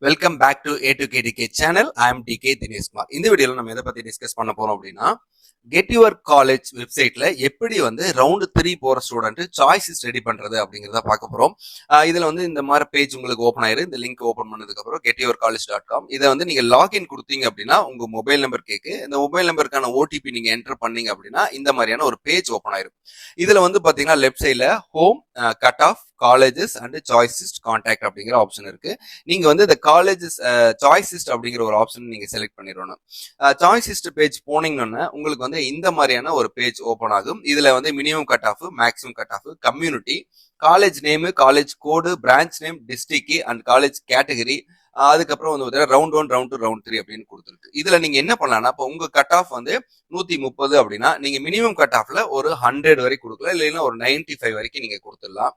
Welcome back to A2KDK channel. I am DK Dineshkumar. இந்த வீடியோல நம்ம எதை பத்தி டிஸ்கஸ் பண்ண போறோம் அப்படின்னா, கெட் யுவர் காலேஜ் வெப்சைட்ல எப்படி வந்து ரவுண்ட் 3 போற ஸ்டூடெண்ட் சாய்ஸஸ் ரெடி பண்றது அப்படிங்கிறத பார்க்க போறோம். இதுல வந்து இந்த மாதிரி பேஜ் உங்களுக்கு ஓப்பன் ஆயிரு. இந்த லிங்க் ஓப்பன் பண்ணதுக்கு அப்புறம் getyourcollege.com இதை வந்து நீங்க லாகின் கொடுத்தீங்க அப்படின்னா உங்க மொபைல் நம்பர் கேக்கு. இந்த மொபைல் நம்பருக்கான OTP நீங்க என்டர் பண்ணீங்க அப்படின்னா இந்த மாதிரியான ஒரு பேஜ் ஓப்பன் ஆயிரும். இதுல வந்து பாத்தீங்கன்னா லெஃப்ட் சைட்ல home, cut off, colleges and choice list, contact அப்படிங்கிற ஆப்ஷன் இருக்கு. நீங்க வந்து இந்த காலேஜஸ் சாய்ஸிஸ்ட் அப்படிங்கிற ஒரு ஆப்ஷன் நீங்க செலக்ட் பண்ணிடணும். சாய்ஸிஸ்ட் பேஜ் போனீங்கன்னா உங்களுக்கு வந்து இந்த மாதிரியான ஒரு பேஜ் ஓப்பன் ஆகும். இதுல வந்து minimum cut off, maximum cut off, community, college name, college code, branch name, district and college category, அதுக்கப்புறம் வந்து ரவுண்ட் 1, ரவுண்ட் 2, ரவுண்ட் 3 அப்படின்னு கொடுத்துருக்கு. இதுல நீங்க என்ன பண்ணலாம்னா, இப்போ உங்க கட் ஆஃப் வந்து 130 அப்படின்னா நீங்க மினிமம் கட் ஆஃப்ல ஒரு 100 வரைக்கும் கொடுக்கலாம், இல்லைன்னா ஒரு 95 வரைக்கும் நீங்க கொடுத்துடலாம்.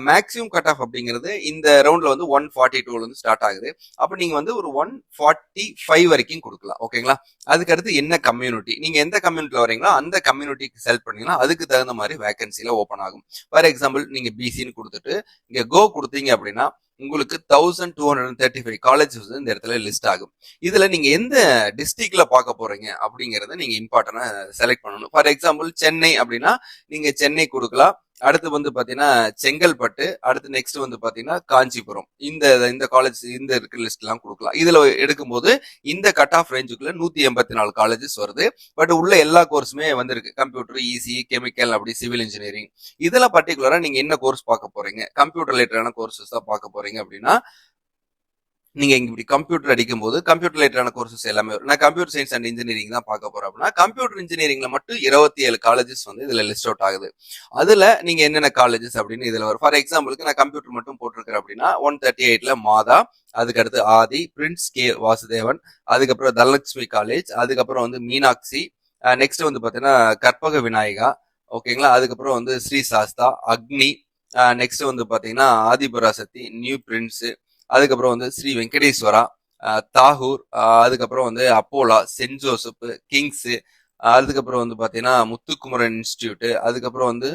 மேக்ஸிமம் கட் ஆஃப் அப்படிங்கிறது இந்த ரவுண்ட்ல வந்து 142 வந்து ஸ்டார்ட் ஆகுது. அப்ப நீங்க வந்து ஒரு 145 வரைக்கும் கொடுக்கலாம். ஓகேங்களா? அதுக்கு அடுத்து என்ன கம்யூனிட்டி, நீங்க எந்த கம்யூனிட்டில வரீங்களோ அந்த கம்யூனிட்டிக்கு செலக்ட் பண்ணீங்கன்னா அதுக்கு தகுந்த மாதிரி வேகன்சில ஓப்பன் ஆகும். ஃபார் எக்ஸாம்பிள் நீங்க பிசின்னு கொடுத்துட்டு இங்க கோ கொடுத்தீங்க அப்படின்னா உங்களுக்கு 1235 காலேஜஸ் இந்த இடத்துல லிஸ்ட் ஆகும். இதுல நீங்க எந்த டிஸ்ட்ரிக்ட்ல பார்க்க போறீங்க அப்படிங்கறத நீங்க இம்பார்ட்டன்டா செலக்ட் பண்ணணும். ஃபார் எக்ஸாம்பிள் சென்னை அப்படின்னா நீங்க சென்னை கொடுக்கலாம். அடுத்து வந்து பாத்தீங்கன்னா செங்கல்பட்டு, அடுத்து நெக்ஸ்ட் வந்து பாத்தீங்கன்னா காஞ்சிபுரம். இந்த காலேஜ் இந்த இருக்கிற லிஸ்ட் எல்லாம் கொடுக்கலாம். இதுல எடுக்கும்போது இந்த கட் ஆஃப் ரேஞ்சுக்குள்ள 184 காலேஜஸ் வருது. பட் உள்ள எல்லா கோர்ஸுமே வந்திருக்கு. கம்ப்யூட்டர், இசி, கெமிக்கல், அப்படி சிவில் இன்ஜினியரிங். இதுல பர்டிகுலரா நீங்க என்ன கோர்ஸ் பார்க்க போறீங்க, கம்ப்யூட்டர் ரிலேட்டடான கோர்சஸ் தான் பார்க்க போறீங்க அப்படின்னா நீங்க இங்க இப்படி கம்ப்யூட்டர் அடிக்கும் போது கம்ப்யூட்டர் ரிலேட்டடான கோர்சஸ் எல்லாமே வரும். நான் கம்ப்யூட்டர் சயின்ஸ் அண்ட் இன்ஜினியரிங் தான் பார்க்க போறேன் அப்படின்னா கம்ப்யூட்டர் இன்ஜினியரிங்ல மட்டும் 27 காலேஜஸ் வந்து இதுல லிஸ்ட் அவுட் ஆகுது. அதுல நீங்க என்னென்ன காலேஜஸ் அப்படின்னு இதுல வரும். ஃபார் எக்ஸாம்பிளுக்கு நான் கம்ப்யூட்டர் மட்டும் போட்டிருக்கிறேன் அப்படின்னா 138ல மாதா, அதுக்கு அடுத்து ஆதி, பிரின்ஸ் கே வாசுதேவன், அதுக்கப்புறம் தனலட்சுமி காலேஜ், அதுக்கப்புறம் வந்து மீனாட்சி, நெக்ஸ்ட் வந்து பாத்தீங்கன்னா கற்பக விநாயகா, ஓகேங்களா? அதுக்கப்புறம் வந்து ஸ்ரீ சாஸ்தா, அக்னி, நெக்ஸ்ட் வந்து பாத்தீங்கன்னா ஆதிபராசக்தி, நியூ பிரின்ஸ், அதுக்கப்புறம் வந்து ஸ்ரீ வெங்கடேஸ்வரா, தாகூர், அதுக்கப்புறம் வந்து அப்போலா, சென்ட் ஜோசப், கிங்ஸ், அதுக்கப்புறம் வந்து பாத்தீங்கன்னா முத்துக்குமரன் இன்ஸ்டிடியூட், அதுக்கப்புறம் வந்து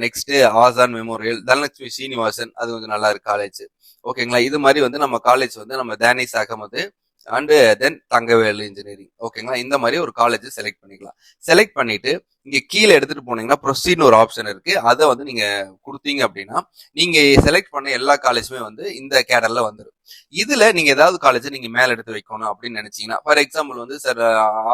நெக்ஸ்ட் ஆசான் மெமோரியல், தனலட்சுமி சீனிவாசன், அது வந்து நல்லா இருக்கு காலேஜ். ஓகேங்களா? இது மாதிரி வந்து நம்ம காலேஜ் வந்து நம்ம Danish Ahmed and then Thangavelu engineering. ஓகேங்களா? இந்த மாதிரி ஒரு காலேஜ் செலக்ட் பண்ணிக்கலாம். செலக்ட் பண்ணிட்டு இங்க கீழே எடுத்துட்டு போனீங்கன்னா ப்ரொசீட்னு ஒரு ஆப்ஷன் இருக்கு. அதை வந்து நீங்க கொடுத்தீங்க அப்படின்னா நீங்க செலக்ட் பண்ண எல்லா காலேஜுமே வந்து இந்த கேடர்ல வந்துடும். இதுல நீங்க ஏதாவது காலேஜ் நீங்க மேல எடுத்து வைக்கணும் அப்படின்னு நினைச்சீங்கன்னா, ஃபார் எக்ஸாம்பிள் வந்து சார்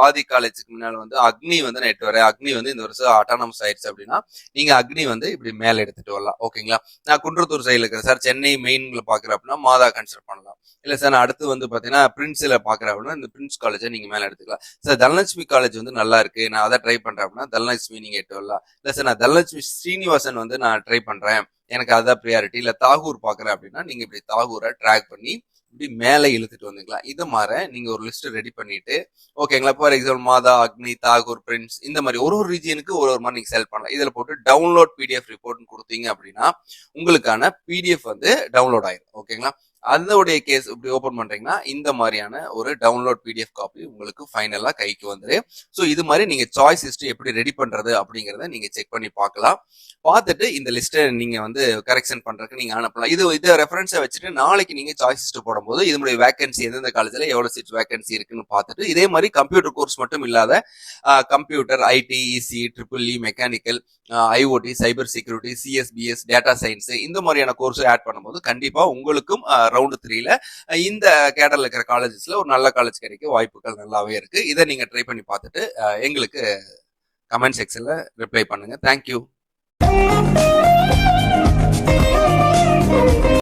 ஆதி காலேஜுக்கு முன்னால வந்து அக்னி வந்து நான் எட்டு வரேன், அக்னி வந்து இந்த வருஷம் அட்டானமஸ் ஆயிடுச்சு அப்படின்னா நீங்க அக்னி வந்து இப்படி மேல எடுத்துட்டு வரலாம். ஓகேங்களா? நான் குன்றத்தூர் சைடுல இருக்கிறேன் சார், சென்னை மெயின்ல பாக்குறேன் அப்படின்னா மாதா கன்சிடர் பண்ணலாம். இல்ல சார் நான் அடுத்து வந்து பாத்தீங்கன்னா பிரின்ஸ்ல பாக்குறேன் அப்படின்னா இந்த பிரின்ஸ் காலேஜை நீங்க மேல எடுத்துக்கலாம். சார் தனலட்சுமி காலேஜ் வந்து நல்லா இருக்கு, நான் அதை ட்ரை பண்றேன் அப்படின்னா தனலட்சுமி நீங்க எட்டு வரலாம். இல்ல சார் நான் தனலட்சுமி ஸ்ரீனிவாசன் வந்து நான் ட்ரை பண்றேன், எனக்கு அதான் ப்ரியாரிட்டி, இல்ல தாகூர் பாக்குறேன் அப்படின்னா நீங்க இப்படி தாகூரை ட்ராக் பண்ணி இப்படி மேல இழுத்துட்டு வந்துக்கலாம். இது மாதிரி நீங்க ஒரு லிஸ்ட் ரெடி பண்ணிட்டு, ஓகேங்களா? For example Mata, Agni, Tagore, Prince, இந்த மாதிரி ஒரு ஒரு ரீஜியனுக்கு ஒரு ஒரு மாதிரி நீங்க செலக்ட் பண்ணலாம். இதுல போட்டு டவுன்லோட் PDF ரிப்போர்ட் கொடுத்தீங்க அப்படின்னா உங்களுக்கான PDF வந்து டவுன்லோட் ஆயிடும். ஓகேங்களா? அதோடைய கேஸ் இப்படி ஓபன் பண்றீங்கன்னா இந்த மாதிரியான ஒரு டவுன்லோட் PDF காப்பி உங்களுக்கு ஃபைனலா கைக்கு வந்துரு. ஸோ இது மாதிரி நீங்க சாய்ஸ் லிஸ்ட் எப்படி ரெடி பண்றது அப்படிங்கறத நீங்க செக் பண்ணி பார்க்கலாம். பார்த்துட்டு இந்த லிஸ்ட்டை நீங்க வந்து கரெக்ஷன் பண்றதுக்கு நீங்க அனுப்பலாம். இதை ரெஃபரன்ஸை வச்சுட்டு நாளைக்கு நீங்க சாய்ஸ் லிஸ்ட் போடும்போது இதனுடைய வேகன்சி எந்தெந்த காலேஜ்ல எவ்வளவு சீட் வேகன்சி இருக்குன்னு பார்த்துட்டு, இதே மாதிரி கம்ப்யூட்டர் கோர்ஸ் மட்டும் இல்லாத computer, IT, EC, EEE, mechanical, IoT, cyber security, CSBS, data science, இந்த மாதிரியான கோர்ஸ் ஆட் பண்ணும்போது கண்டிப்பா உங்களுக்கும் ரவுண்ட் 3ல இந்த கேடர்ல இருக்கிற காலேஜஸ்ல ஒரு நல்ல காலேஜ் கிடைக்க வாய்ப்புகள் நல்லாவே இருக்கு. இதை நீங்க ட்ரை பண்ணி பார்த்துட்டு எங்களுக்கு கமெண்ட் செக்ஷன்ல ரிப்ளை பண்ணுங்க. தேங்க்யூ.